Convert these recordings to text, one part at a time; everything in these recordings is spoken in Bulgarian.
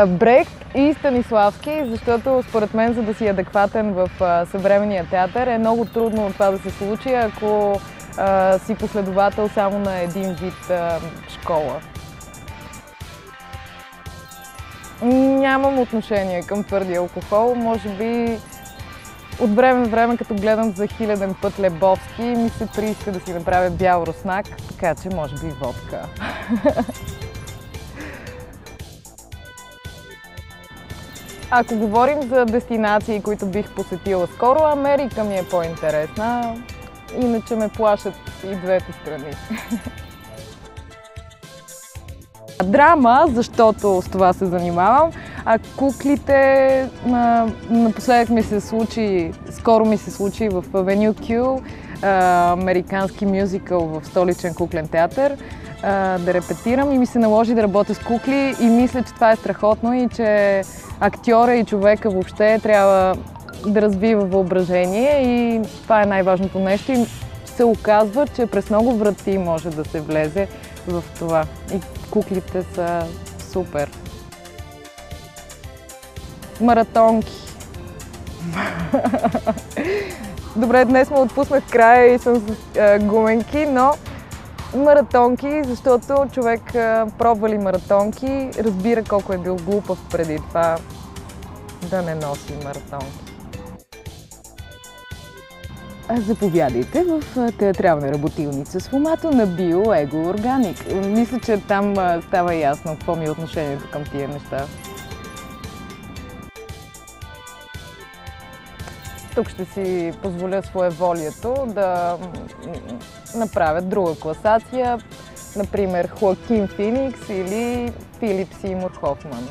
Брехт и Станиславски, защото според мен, за да си адекватен в съвременния театър, е много трудно това да се случи, ако си последовател само на един вид школа. Нямам отношение към твърдия алкохол. Може би от време на време, като гледам за хиляден път Лебовски, ми се прииска да си направя бял руснак, така че може би водка. Ако говорим за дестинации, които бих посетила скоро, Америка ми е по-интересна. Иначе ме плашат и двете страни. Драма, защото с това се занимавам, а куклите напоследък ми се случи, скоро ми се случи в Avenue Q, американски мюзикъл в Столичен куклен театър, да репетирам и ми се наложи да работя с кукли и мисля, че това е страхотно и че актьора и човека въобще трябва да развива въображение и това е най-важното нещо и се оказва, че през много врати може да се влезе в това. И куклите са супер. Маратонки. Добре, днес му отпуснах края и съм с гуменки, но маратонки, защото човек пробва ли маратонки, разбира колко е бил глупав преди това да не носи маратонки. Заповядайте в театрална работилница с формата на Био Его Органик. Мисля, че там става ясно какво ми е отношението към тия неща. Тук ще си позволя своеволието да направя друга класация, например Хоакин Феникс или Филип Сеймур Хофман.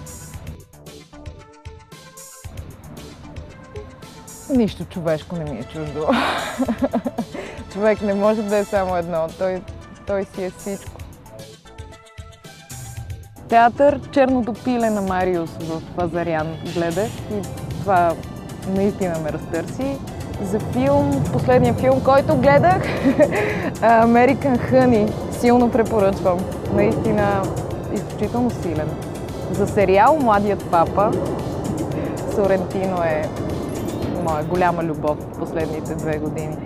Нищо човешко не ми е чуждо. Човек не може да е само едно, той си е всичко. Театър Черното пиле на Мариус в Азарян гледах и това наистина ме разтърси. За филм, последния филм, който гледах, American Honey, силно препоръчвам. Наистина изключително силен. За сериал Младият папа, Сорентино е моя голяма любов в последните 2 години.